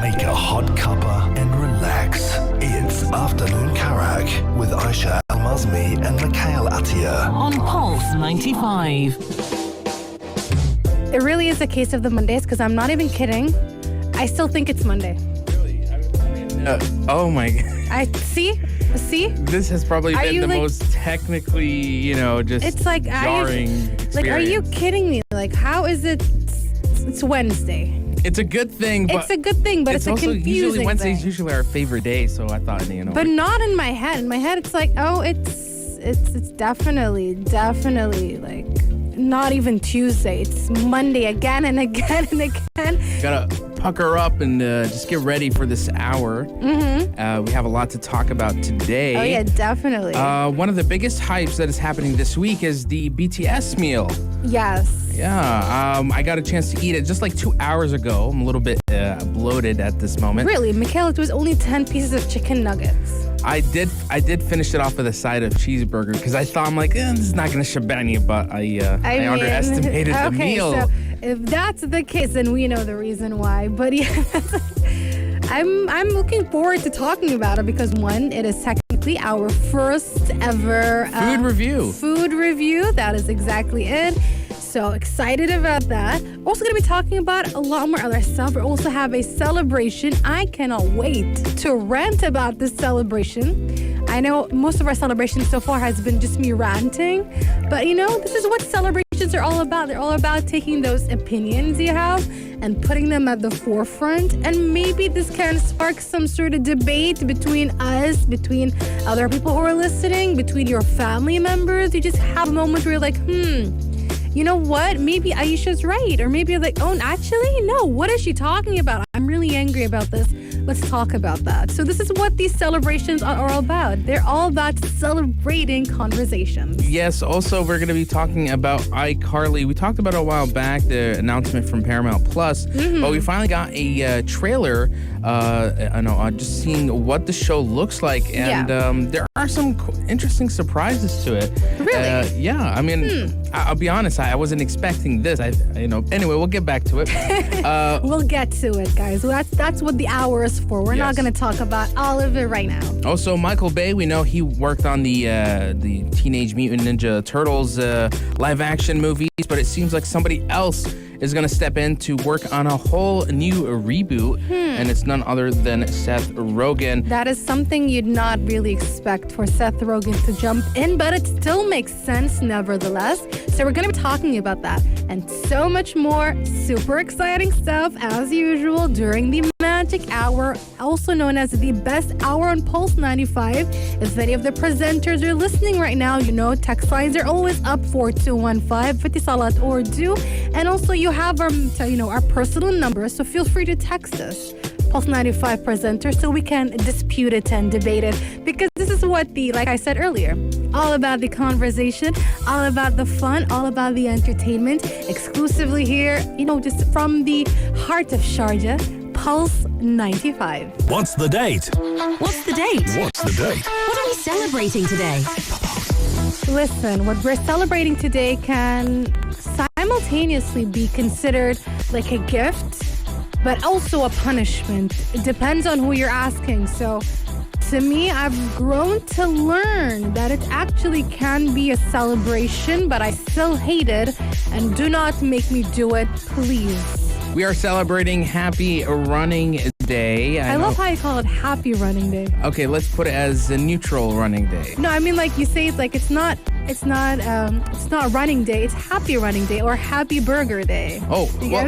Make a hot cuppa and relax. It's Afternoon Karak with Aisha Al-Mazmi and Mikhail Attia. On Pulse 95. It really is a case of the Mondays, because I'm not even kidding. I still think it's Monday. Really? Oh my God. See? This has probably been the most technically, just it's like, jarring experience. Like, are you kidding me? Like, how is it? It's Wednesday. It's a good thing. But it's a good thing, but it's a also confusing usually Wednesday's thing. usually our favorite day, so I thought, But not in my head. In my head, it's like, oh, it's definitely like not even Tuesday. It's Monday again and again and again. Gotta pucker up and just get ready for this hour. Mm-hmm. We have a lot to talk about today. Oh, yeah, definitely. One of the biggest hypes that is happening this week is the BTS meal. Yes. Yeah, I got a chance to eat it just like 2 hours ago. I'm a little bit bloated at this moment. Really? Mikhail, it was only 10 pieces of chicken nuggets. I did finish it off with a side of cheeseburger because I thought, I'm like, this is not going to shebang you, but I underestimated the meal. So if that's the case, then we know the reason why. But yeah, I'm looking forward to talking about it because, one, it is technically our first ever food review. Food review. That is exactly it. So excited about that. Also going to be talking about a lot more other stuff. We also have a celebration. I cannot wait to rant about this celebration. I know most of our celebrations so far has been just me ranting, but this is what celebrations are all about. They're all about taking those opinions you have and putting them at the forefront, and maybe this can spark some sort of debate between us, between other people who are listening, between your family members. You just have a moment where you're like, you know what? Maybe Aisha's right. Or maybe you're like, oh, actually, no. What is she talking about? I'm really angry about this. Let's talk about that. So this is what these celebrations are all about. They're all about celebrating conversations. Yes. Also, we're going to be talking about iCarly. We talked about it a while back, the announcement from Paramount Plus. Mm-hmm. But we finally got a trailer, just seeing what the show looks like. And there are some interesting surprises to it. Really? Yeah. I mean, I'll be honest. I wasn't expecting this. Anyway, we'll get back to it. We'll get to it, guys. Well, that's what the hour is for. We're not going to talk about all of it right now. Also, Michael Bay, we know he worked on the Teenage Mutant Ninja Turtles live-action movies, but it seems like somebody else is going to step in to work on a whole new reboot, and it's none other than Seth Rogen. That is something you'd not really expect for Seth Rogen to jump in, but it still makes sense nevertheless. So we're going to be talking about that and so much more super exciting stuff as usual during the Magic Hour, also known as the best hour on Pulse 95. If any of the presenters are listening right now, text lines are always up 4215 50 Salat or do. And also you have our personal number, so feel free to text us. Pulse 95 presenter, so we can dispute it and debate it, because this is what like I said earlier, all about the conversation, all about the fun, all about the entertainment, exclusively here, just from the heart of Sharjah, Pulse 95. What's the date? What's the date? What's the date? What are we celebrating today? Listen, what we're celebrating today can simultaneously be considered like a gift, but also a punishment. It depends on who you're asking. So to me, I've grown to learn that it actually can be a celebration, but I still hate it, and do not make me do it, please. We are celebrating Happy Running Day. I love how you call it Happy Running Day. Okay, let's put it as a neutral running day. No, I mean, like you say, it's like it's not running day. It's Happy Running Day or Happy Burger Day. Oh, well,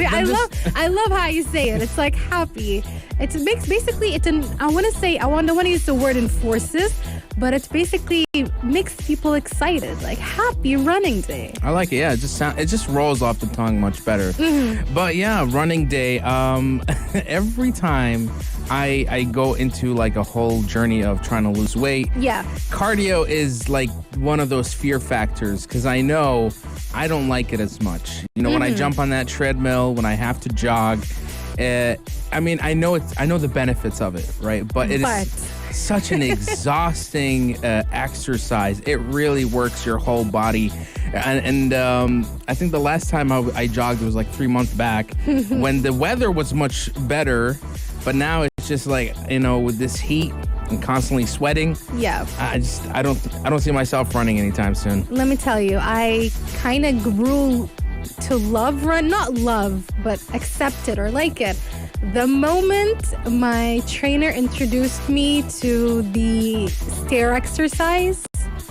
I love how you say it. It's like happy. It makes basically I want to use the word enforces, but it basically makes people excited, like Happy Running Day. I like it. Yeah, it just rolls off the tongue much better. Mm-hmm. But yeah, running day. Every time I go into like a whole journey of trying to lose weight, cardio is like one of those fear factors, because I know I don't like it as much. When I jump on that treadmill, when I have to jog, I know the benefits of it, right? But it is such an exhausting exercise. It really works your whole body. And I think the last time I jogged was like 3 months back when the weather was much better. But now it's just like, with this heat and constantly sweating. Yeah. I don't see myself running anytime soon. Let me tell you, I kind of grew to not love, but accept it or like it. The moment my trainer introduced me to the stair exercise,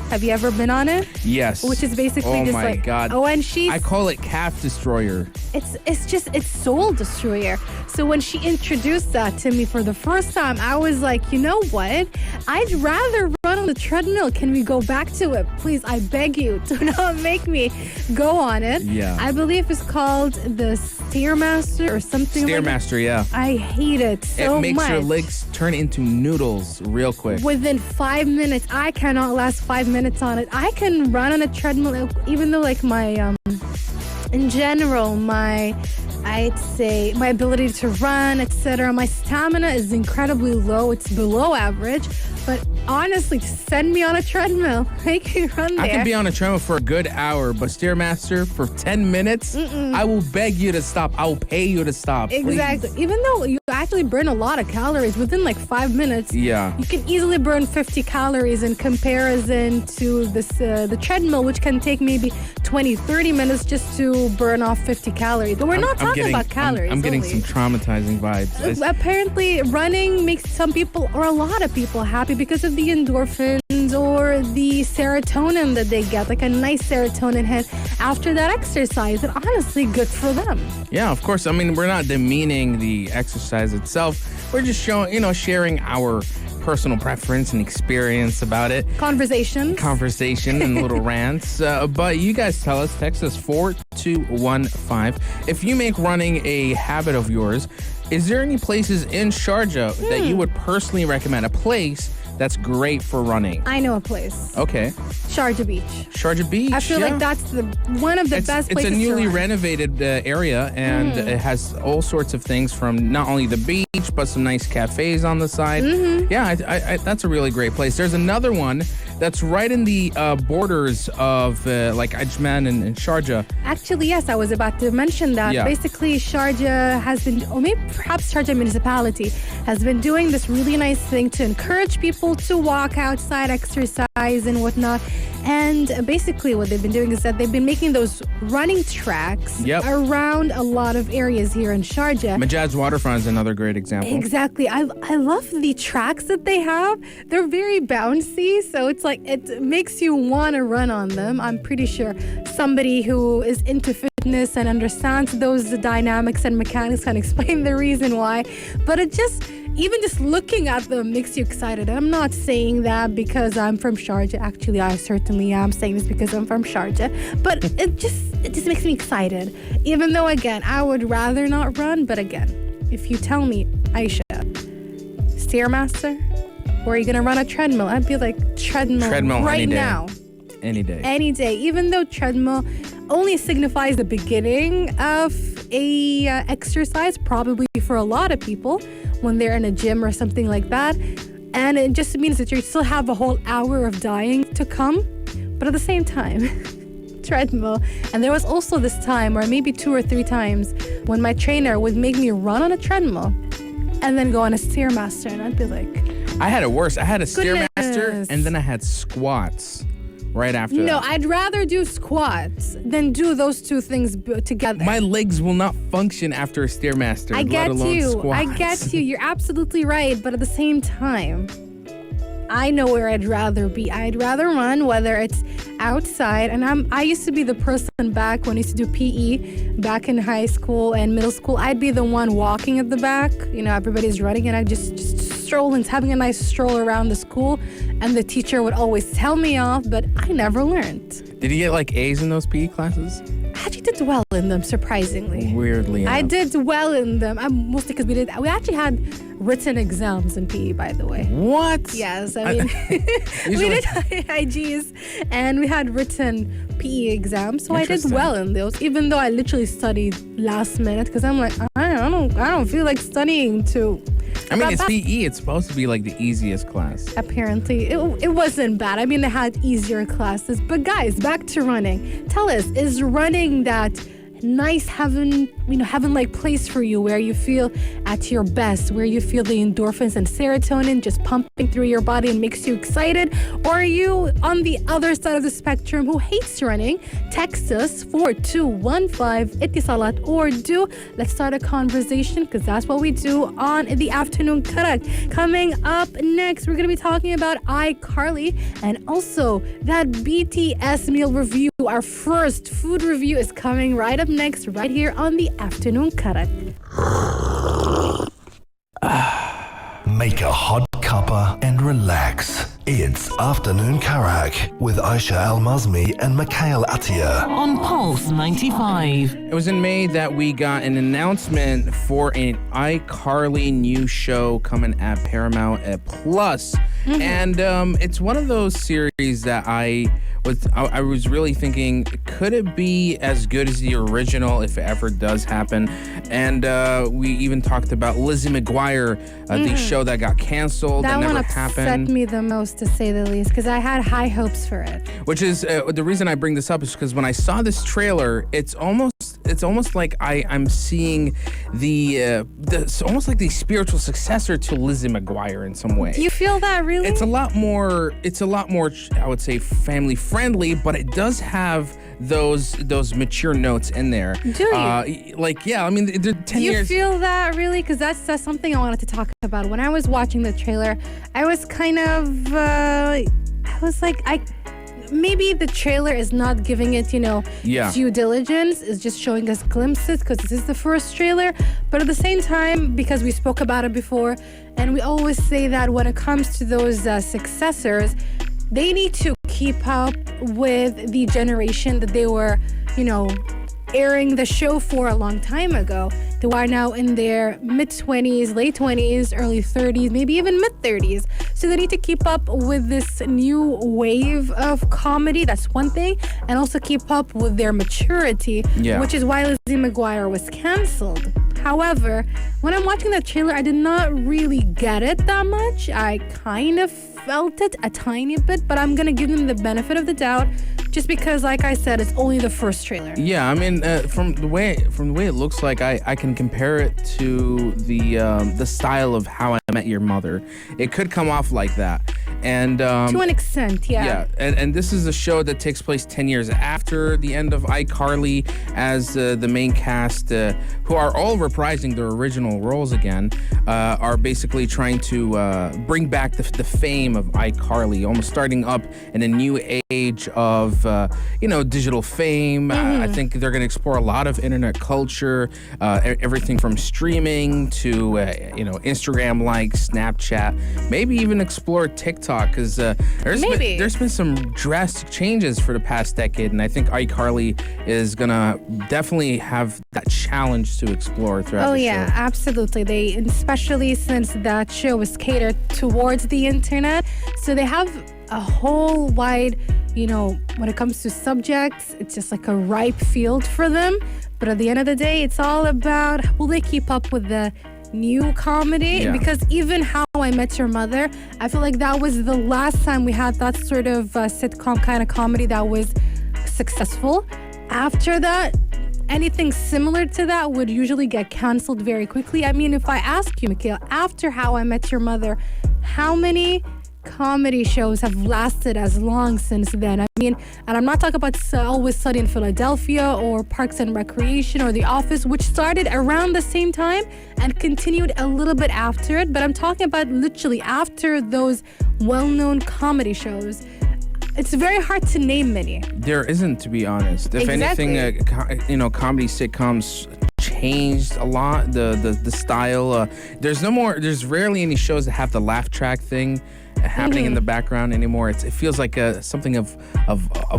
have you ever been on it? Yes. Which is basically just like, God. Oh, and I call it calf destroyer. It's soul destroyer. So when she introduced that to me for the first time, I was like, you know what? I'd rather run on the treadmill. Can we go back to it? Please, I beg you, do not make me go on it. Yeah. I believe it's called the Stairmaster or something like that. Stairmaster, yeah. I hate it so much. It makes your legs turn into noodles real quick. Within 5 minutes, I cannot last 5 minutes on it. I can run on a treadmill, even though like my, in general, I'd say my ability to run, etc. My stamina is incredibly low. It's below average. But honestly, send me on a treadmill. Make me run there. I can be on a treadmill for a good hour, but Stairmaster for 10 minutes, I will beg you to stop. I will pay you to stop. Exactly. Please. Even though you actually burn a lot of calories within like 5 minutes. Yeah. You can easily burn 50 calories in comparison to this the treadmill, which can take maybe 20, 30 minutes just to burn off 50 calories. But we're not talking about calories. I'm getting only. some traumatizing vibes. Apparently, running makes some people or a lot of people happy because of the endorphins or the serotonin that they get, like a nice serotonin hit after that exercise. And honestly, good for them. Yeah, of course. I mean, we're not demeaning the exercise itself. We're just sharing our personal preference and experience about it. Conversation and little rants. But you guys tell us, text us 4215. If you make running a habit of yours, is there any places in Sharjah that you would personally recommend? A place that's great for running? I know a place. Okay. Sharjah Beach. Sharjah Beach. I feel like that's one of the best places. It's a newly to run. renovated area, and it has all sorts of things from not only the beach, but some nice cafes on the side. Yeah, I that's a really great place. There's another one that's right in the borders of like Ajman and Sharjah. Actually, yes, I was about to mention that. Yeah. Basically, Sharjah has been, or maybe perhaps Sharjah municipality has been doing this really nice thing to encourage people to walk outside, exercise and whatnot. And basically what they've been doing is that they've been making those running tracks around a lot of areas here in Sharjah. Majad's Waterfront is another great example. Exactly. I love the tracks that they have. They're very bouncy, so it's like it makes you want to run on them. I'm pretty sure somebody who is into fitness and understands those dynamics and mechanics can explain the reason why. But even just looking at them makes you excited. I'm not saying that because I'm from Sharjah. Actually, I certainly am saying this because I'm from Sharjah. But it just makes me excited. Even though, again, I would rather not run. But again, if you tell me, Aisha, Stairmaster, or are you going to run a treadmill? I'd be like, treadmill right now. Any day. Any day. Even though treadmill only signifies the beginning of a exercise, probably for a lot of people when they're in a gym or something like that. And it just means that you still have a whole hour of dying to come. But at the same time, treadmill. And there was also this time, or maybe 2 or 3 times, when my trainer would make me run on a treadmill and then go on a Stairmaster. And I'd be like... I had it worse. I had a Goodness. Stairmaster and then I had squats right after that. No, I'd rather do squats than do those two things together. My legs will not function after a Stairmaster, let alone squats. I get you. You're absolutely right. But at the same time, I know where I'd rather be. I'd rather run, whether it's outside. And I used to be the person back when I used to do PE back in high school and middle school. I'd be the one walking at the back. You know, everybody's running and I just stroll and having a nice stroll around the school. And the teacher would always tell me off, but I never learned. Did you get like A's in those PE classes? I actually did well in them, surprisingly. Weirdly enough. I did well in them. Mostly because we actually had written exams in PE, by the way. What? Yes, I mean, we did IGs and we had written PE exams, so I did well in those, even though I literally studied last minute because I'm like, I don't feel like studying too. I mean, it's PE. It's supposed to be like the easiest class. Apparently, it wasn't bad. I mean, they had easier classes. But guys, back to running. Tell us, is running that nice heaven-like place for you where you feel at your best, where you feel the endorphins and serotonin just pumping through your body and makes you excited? Or are you on the other side of the spectrum who hates running? Text us 4215 Etisalat or do. Let's start a conversation because that's what we do on the afternoon karak. Coming up next, we're going to be talking about iCarly and also that BTS meal review. Our first food review is coming right up next, right here on the afternoon karak. Make a hot cuppa and relax. It's Afternoon Karak with Aisha Al-Mazmi and Mikhail Atiyah. On Pulse 95. It was in May that we got an announcement for an iCarly new show coming at Paramount at Plus. Mm-hmm. And it's one of those series that I was really thinking, could it be as good as the original if it ever does happen? And we even talked about Lizzie McGuire, the show that got canceled, that never happened. That one upset me the most, to say the least, because I had high hopes for it. Which is the reason I bring this up is because when I saw this trailer, it's almost like I'm seeing it's almost like the spiritual successor to Lizzie McGuire in some way. Do you feel that really? It's a lot more, I would say, family friendly, but it does have those mature notes in there. Do you? They're 10 years. Do you feel that really? Because that's something I wanted to talk about. When I was watching the trailer, I was kind of, maybe the trailer is not giving it, due diligence. It's just showing us glimpses because this is the first trailer. But at the same time, because we spoke about it before, and we always say that when it comes to those successors, they need to keep up with the generation that they were, airing the show for a long time ago. They are now in their mid-20s, late 20s, early 30s, maybe even mid-30s. So they need to keep up with this new wave of comedy. That's one thing. And also keep up with their maturity, which is why Lizzie McGuire was canceled. However, when I'm watching the trailer, I did not really get it that much. I kind of felt it a tiny bit, but I'm going to give them the benefit of the doubt just because, like I said, it's only the first trailer. Yeah, I mean, from the way it looks like, I can compare it to the style of How I Met Your Mother. It could come off like that. And to an extent, yeah. Yeah, and this is a show that takes place 10 years after the end of iCarly, as the main cast, who are all reprising their original roles again, are basically trying to bring back the fame of iCarly, almost starting up in a new age of digital fame. I think they're going to explore a lot of internet culture, everything from streaming to Instagram likes, Snapchat, maybe even explore TikTok, because there's been some drastic changes for the past decade, and I think iCarly is gonna definitely have that challenge to explore throughout the show. Absolutely. Especially since that show is catered towards the internet, so they have a whole wide, when it comes to subjects, it's just like a ripe field for them. But at the end of the day, it's all about, will they keep up with the new comedy? Yeah. Because even How I Met Your Mother, I feel like that was the last time we had that sort of sitcom kind of comedy that was successful. After that, anything similar to that would usually get canceled very quickly. I mean, if I ask you, Mikhail, after How I Met Your Mother, how many comedy shows have lasted as long since then? I mean, and I'm not talking about Always Sunny in Philadelphia or Parks and Recreation or The Office, which started around the same time and continued a little bit after it, but I'm talking about literally after those well-known comedy shows. It's very hard to name many. There isn't, to be honest. If anything, comedy sitcoms changed a lot. The style. There's rarely any shows that have the laugh track thing happening in the background anymore. It feels like something of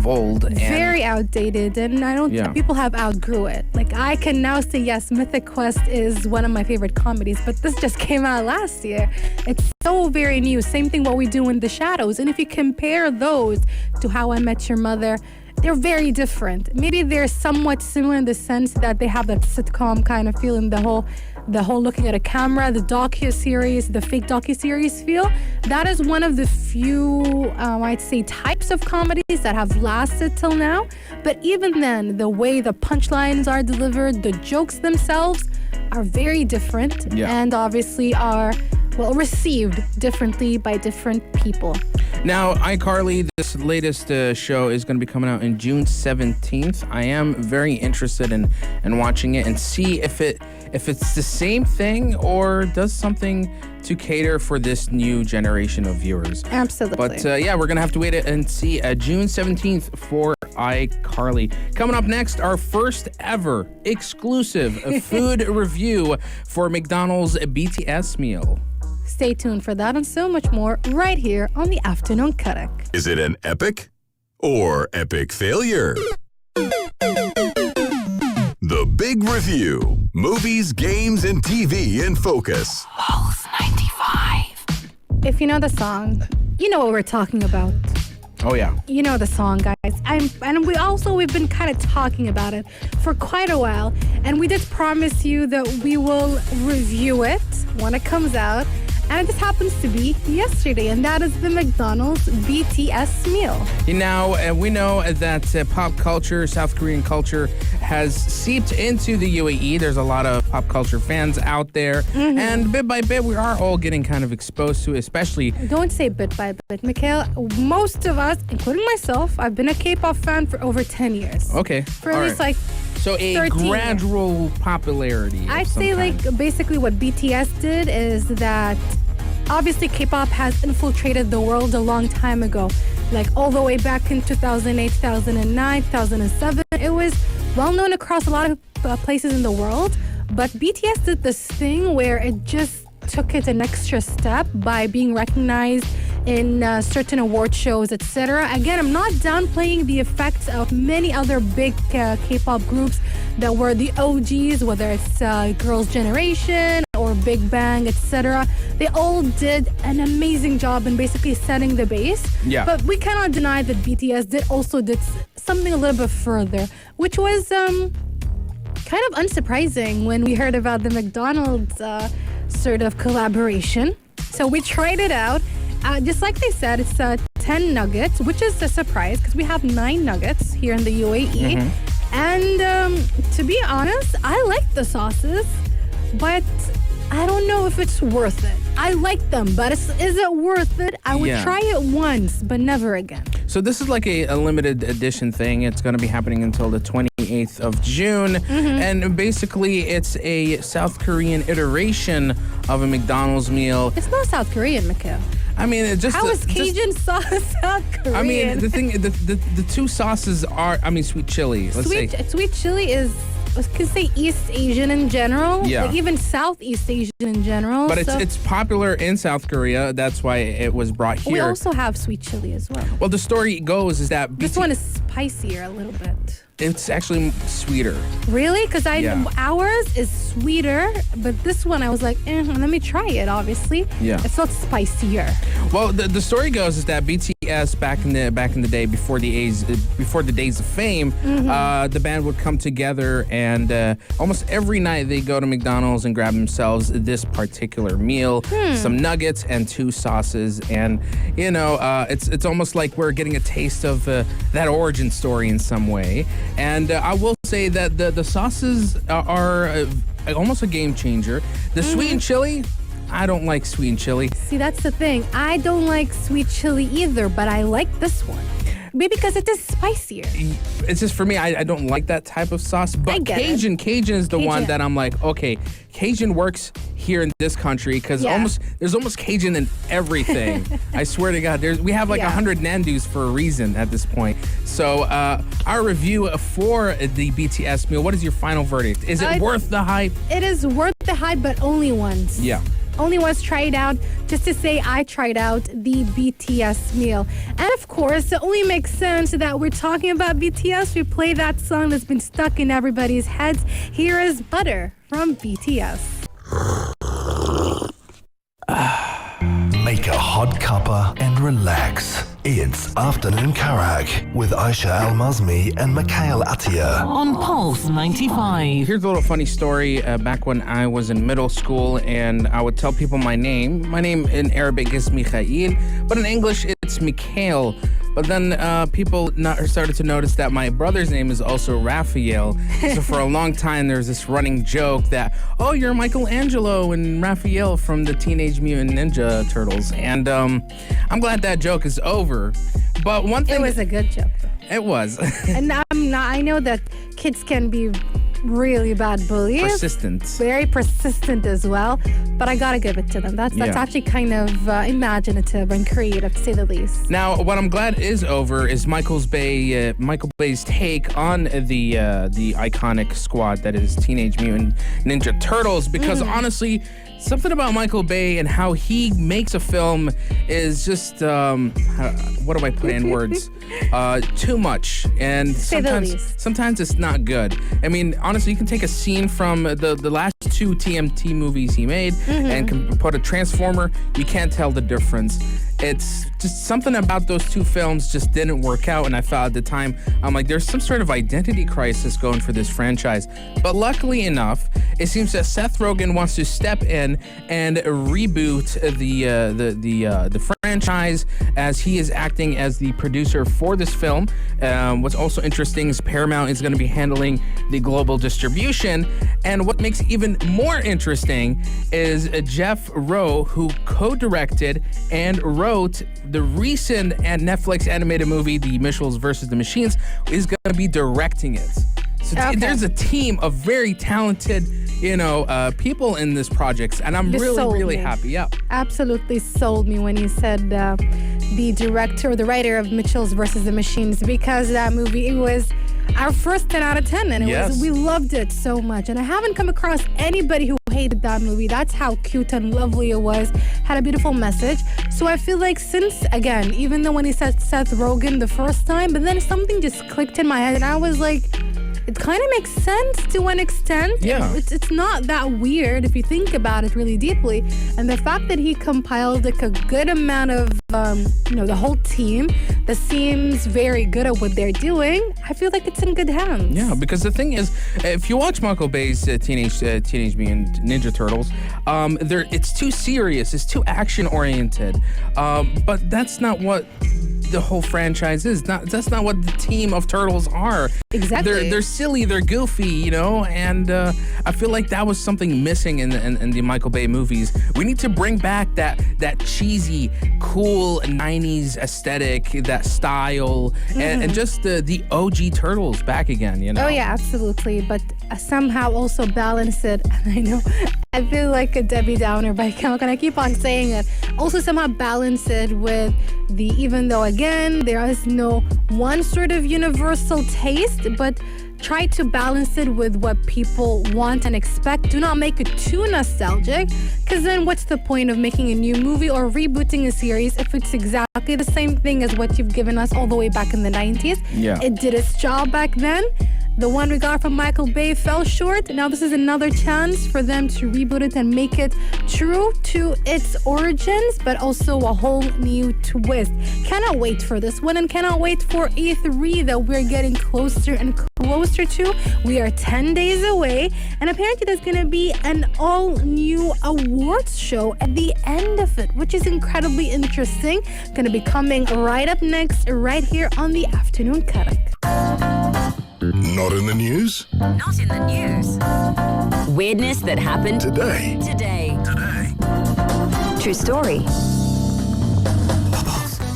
old. And very outdated, and I don't think people have outgrew it. Like, I can now say, yes, Mythic Quest is one of my favorite comedies, but this just came out last year. It's so very new. Same thing what we do in The Shadows. And if you compare those to How I Met Your Mother, they're very different. Maybe they're somewhat similar in the sense that they have that sitcom kind of feel in the whole the whole looking at a camera, the docu-series, the fake docu-series feel. That is one of the few, I'd say, types of comedies that have lasted till now. But even then, the way the punchlines are delivered, the jokes themselves are very different and obviously are, well, received differently by different people. Now, iCarly, this latest show is going to be coming out in June 17th. I am very interested in watching it and see if it's the same thing or does something to cater for this new generation of viewers. Absolutely. But yeah, we're going to have to wait and see June 17th for iCarly. Coming up next, our first ever exclusive food review for McDonald's BTS meal. Stay tuned for that and so much more right here on the Afternoon Karak. Is it an epic or epic failure? The Big Review. Movies, games, and TV in focus. Pulse 95. If you know the song, you know what we're talking about. Oh, yeah. You know the song, guys. We've been kind of talking about it for quite a while. And we did promise you that we will review it when it comes out. And it just happens to be yesterday, and that is the McDonald's BTS meal. Now, we know that pop culture, South Korean culture, has seeped into the UAE. There's a lot of pop culture fans out there. Mm-hmm. And bit by bit, we are all getting kind of exposed to it, especially... Don't say bit by bit, Mikhail. Most of us, including myself, I've been a K-pop fan for over 10 years. Okay. For at least like... So a gradual popularity. I'd say like basically what BTS did is that obviously K-pop has infiltrated the world a long time ago. Like all the way back in 2008, 2009, 2007. It was well known across a lot of places in the world. But BTS did this thing where it just took it an extra step by being recognized in certain award shows, etc. Again, I'm not downplaying the effects of many other big K-pop groups that were the OGs, whether it's Girls' Generation or Big Bang, etc. They all did an amazing job in basically setting the base. Yeah. But we cannot deny that BTS did something a little bit further, which was kind of unsurprising when we heard about the McDonald's sort of collaboration. So we tried it out. Just like they said, it's 10 nuggets, which is a surprise because we have 9 nuggets here in the UAE. Mm-hmm. And to be honest, I like the sauces, but I don't know if it's worth it. I like them, but is it worth it? I would try it once, but never again. So this is like a limited edition thing. It's going to be happening until the 28th of June. Mm-hmm. And basically, it's a South Korean iteration of a McDonald's meal. It's not South Korean, Mikhail. I mean, it just... How is Cajun sauce South Korean? I mean, the two sauces are, sweet chili. Sweet chili is... I could say East Asian in general, like even Southeast Asian in general. But it's popular in South Korea. That's why it was brought here. We also have sweet chili as well. Well, the story goes is that this one is spicier a little bit. It's actually sweeter. Really? Because ours is sweeter, but this one I was like, let me try it. Obviously, it felt spicier. Well, the story goes is that BTS back in the day before the days of fame, the band would come together and almost every night they go to McDonald's and grab themselves this particular meal, some nuggets and 2 sauces, and it's almost like we're getting a taste of that origin story in some way. And I will say that the sauces are almost a game changer. The sweet and chili, I don't like sweet and chili. See, that's the thing. I don't like sweet chili either, but I like this one. Maybe because it is spicier. It's just for me, I don't like that type of sauce. But Cajun is the one that I'm like, okay, Cajun works here in this country because there's almost Cajun in everything. I swear to God, we have like 100 Nandus for a reason at this point. So our review for the BTS meal, what is your final verdict? Is it worth the hype? It is worth the hype, but only once. Yeah. Only once try it out, just to say I tried out the BTS meal. And of course, it only makes sense that we're talking about BTS. We play that song that's been stuck in everybody's heads. Here is Butter from BTS. Make a hot cuppa and relax. It's Afternoon Karak with Aisha Al-Mazmi and Mikhail Atiyah. On Pulse 95. Here's a little funny story. Back when I was in middle school and I would tell people my name. My name in Arabic is Mikhail, but in English it's Mikhail. But then people started to notice that my brother's name is also Raphael. So for a long time, there was this running joke that, oh, you're Michelangelo and Raphael from the Teenage Mutant Ninja Turtles. And I'm glad that joke is over. But one thing... It was a good joke, though. It was. And I know that kids can be really bad bullies. Persistent. Very persistent as well. But I gotta give it to them. That's actually kind of imaginative and creative, to say the least. Now, what I'm glad is over is Michael Bay's take on the iconic squad that is Teenage Mutant Ninja Turtles. Because honestly, something about Michael Bay and how he makes a film is just what do I put in words? Too much, and sometimes it's not good. I mean, honestly, you can take a scene from the last two TMNT movies he made and can put a Transformer. You can't tell the difference. It's just something about those two films just didn't work out, and I felt at the time, I'm like, there's some sort of identity crisis going for this franchise. But luckily enough, it seems that Seth Rogen wants to step in and reboot the franchise, as he is acting as the producer for this film. What's also interesting is Paramount is going to be handling the global distribution, and what makes it even more interesting is Jeff Rowe, who co-directed and wrote the recent Netflix animated movie, The Mitchells vs. the Machines, is going to be directing it. So there's a team of very talented, people in this project, and I'm really happy. Yeah, absolutely sold me when you said the director or the writer of Mitchells vs. the Machines, because that movie, it was our first 10 out of 10, and we loved it so much. And I haven't come across anybody who hated that movie. That's how cute and lovely it was. Had a beautiful message. So I feel like since, again, even though when he said Seth Rogen the first time, but then something just clicked in my head, and I was like, it kind of makes sense to an extent. Yeah. It's not that weird if you think about it really deeply. And the fact that he compiled like a good amount of, the whole team that seems very good at what they're doing, I feel like it's in good hands. Yeah, because the thing is, if you watch Michael Bay's Teenage Mutant Ninja Turtles, it's too serious, it's too action-oriented. But that's not what the whole franchise is. That's not what the team of turtles are. Exactly. They're silly, they're goofy, and I feel like that was something missing in the Michael Bay movies. We need to bring back that cheesy, cool 90s aesthetic, that style, and just the OG Turtles back again, Oh yeah, absolutely. But somehow also balance it. And I know I feel like a Debbie Downer, but I keep on saying it. Also somehow balance it with even though again there is no one sort of universal taste, but try to balance it with what people want and expect. Do not make it too nostalgic, because then what's the point of making a new movie or rebooting a series if it's exactly the same thing as what you've given us all the way back in the 90s? Yeah. It did its job back then. The one we got from Michael Bay fell short. Now this is another chance for them to reboot it and make it true to its origins, but also a whole new twist. Cannot wait for this one, and cannot wait for E3 that we're getting closer and closer to. We are 10 days away, and apparently there's going to be an all-new awards show at the end of it, which is incredibly interesting. Going to be coming right up next, right here on the Afternoon Karak. Not in the news? Not in the news. Weirdness that happened Today. True story.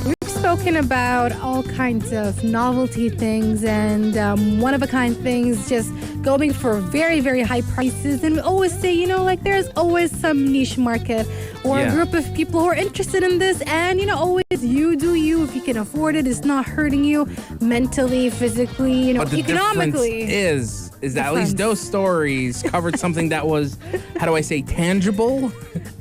We've spoken about all kinds of novelty things and one-of-a-kind things, just going for very, very high prices. And we always say, there's always some niche market or a group of people who are interested in this. And, always you do you. If you can afford it, it's not hurting you mentally, physically, but the economically. Difference is that at least those stories covered something that was, tangible?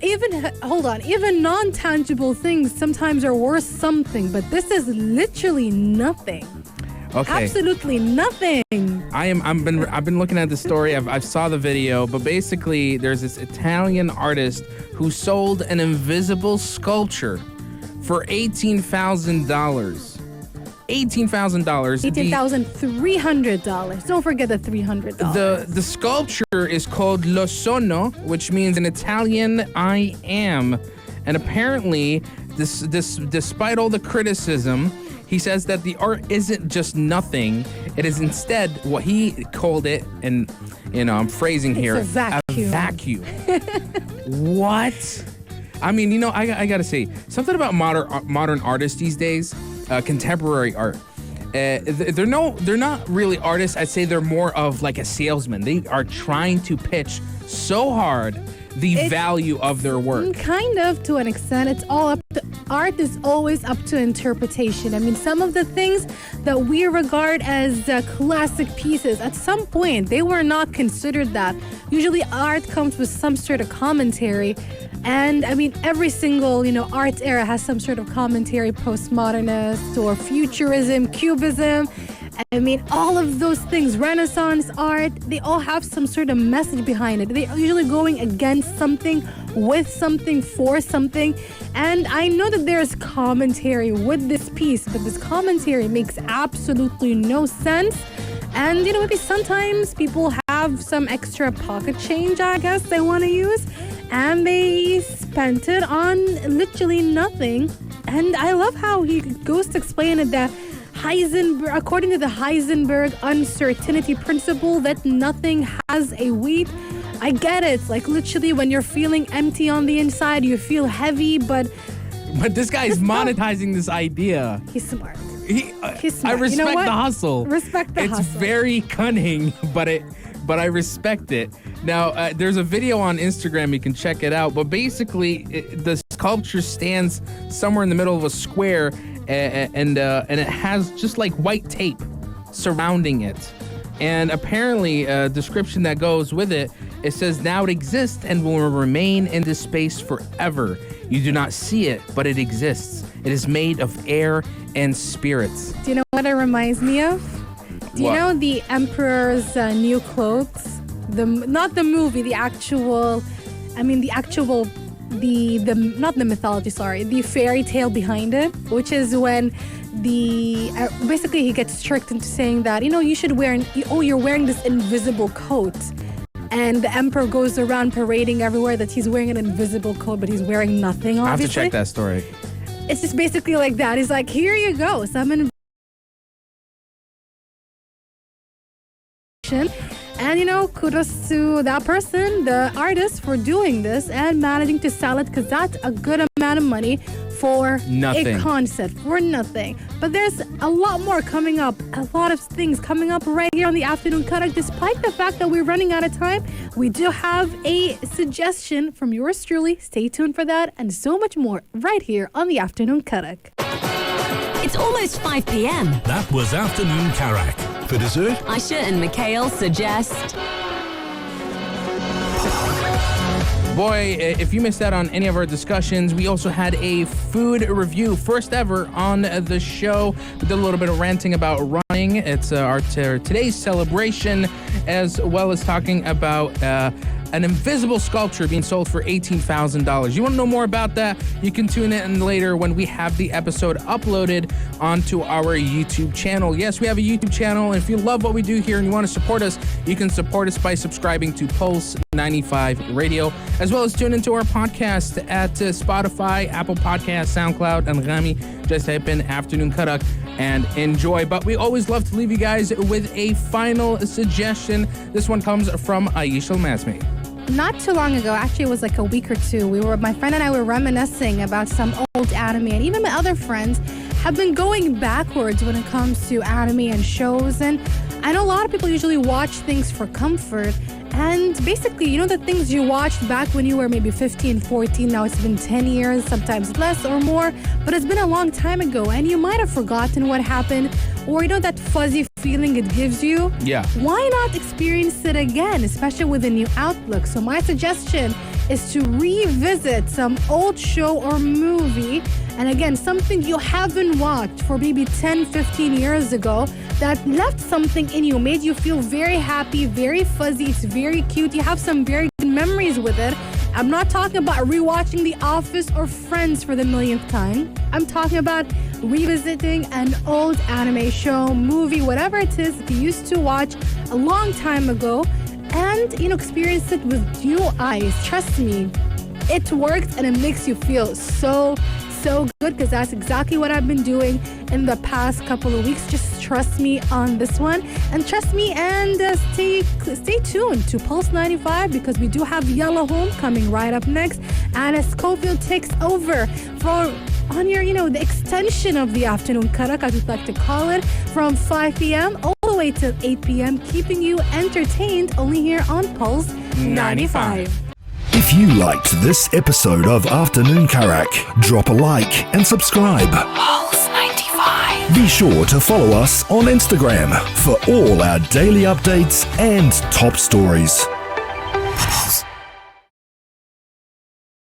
Even non-tangible things sometimes are worth something, but this is literally nothing. Okay. Absolutely nothing. I've been looking at the story. I saw the video, but basically there's this Italian artist who sold an invisible sculpture for $18,000. $18,000. $18,300. Don't forget the $300. The sculpture is called Lo Sono, which means in Italian, I am. And apparently, despite all the criticism, he says that the art isn't just nothing. It is instead what he called it, and I'm phrasing here, a vacuum. What? I mean, I gotta say something about modern artists these days. Contemporary art. They're not really artists. I'd say they're more of like a salesman. They are trying to pitch so hard the value of their work. Kind of, to an extent. It's all up to art is always up to interpretation. I mean, some of the things that we regard as classic pieces, at some point, they were not considered that. Usually art comes with some sort of commentary. And I mean, every single, art era has some sort of commentary, postmodernist or futurism, cubism. I mean, all of those things, Renaissance art, they all have some sort of message behind it. They're usually going against something, with something, for something. And I know that there's commentary with this piece, but this commentary makes absolutely no sense. And, maybe sometimes people have some extra pocket change, I guess, they want to use. And they spent it on literally nothing. And I love how he goes to explain it that according to the Heisenberg uncertainty principle, that nothing has a weight. I get it. Like literally when you're feeling empty on the inside, you feel heavy, but this guy's monetizing this idea. He's smart. He's smart. I respect the hustle. Respect the hustle. It's very cunning, but I respect it. Now, there's a video on Instagram. You can check it out. But basically, the sculpture stands somewhere in the middle of a square, and it has just like white tape surrounding it. And apparently, a description that goes with it, it says, now it exists and will remain in this space forever. You do not see it, but it exists. It is made of air and spirits. Do you know what it reminds me of? Do you know the Emperor's new clothes? Not the movie, the fairy tale behind it, which is when basically he gets tricked into saying that, you should you're wearing this invisible coat. And the emperor goes around parading everywhere that he's wearing an invisible coat, but he's wearing nothing, obviously. I have to check that story. It's just basically like that. He's like, here you go, some and kudos to that person, the artist, for doing this and managing to sell it, because that's a good amount of money for nothing. A concept, for nothing. But there's a lot more coming up, a lot of things coming up right here on the Afternoon Karak. Despite the fact that we're running out of time, we do have a suggestion from yours truly. Stay tuned for that and so much more right here on the Afternoon Karak. It's almost 5 p.m. That was Afternoon Karak. For dessert, Aisha and Mikhail suggest... Boy, if you missed out on any of our discussions, we also had a food review, first ever on the show. We did a little bit of ranting about running. It's our today's celebration, as well as talking about an invisible sculpture being sold for $18,000. You want to know more about that? You can tune in later when we have the episode uploaded onto our YouTube channel. Yes, we have a YouTube channel, and if you love what we do here and you want to support us, you can support us by subscribing to Pulse 95 Radio, as well as tune into our podcast at Spotify, Apple Podcasts, SoundCloud, and Rami. Just type in Afternoon Karak and enjoy. But we always love to leave you guys with a final suggestion. This one comes from Aisha Almazmi. Not too long ago, actually it was like a week or two, my friend and I were reminiscing about some old anime, and even my other friends have been going backwards when it comes to anime and shows. And I know a lot of people usually watch things for comfort, and basically, the things you watched back when you were maybe 15, 14, now it's been 10 years, sometimes less or more, but it's been a long time ago, and you might have forgotten what happened, or that fuzzy feeling it gives you. Yeah. Why not experience it again, especially with a new outlook? So my suggestion is to revisit some old show or movie, and again, something you haven't watched for maybe 10, 15 years ago that left something in you, made you feel very happy, very fuzzy, it's very cute, you have some very good memories with it, I'm not talking about rewatching The Office or Friends for the millionth time. I'm talking about revisiting an old anime show, movie, whatever it is that you used to watch a long time ago and, experience it with new eyes. Trust me, it works and it makes you feel so good, because that's exactly what I've been doing in the past couple of weeks. Just trust me on this one, and trust me, and stay tuned to Pulse 95, because we do have Yellow Home coming right up next, and as Schofield takes over on your, the extension of the afternoon karak, as we'd like to call it, from 5 p.m. all the way till 8 p.m., keeping you entertained only here on Pulse 95. If you liked this episode of Afternoon Karak, drop a like and subscribe. Pulse 95. Be sure to follow us on Instagram for all our daily updates and top stories.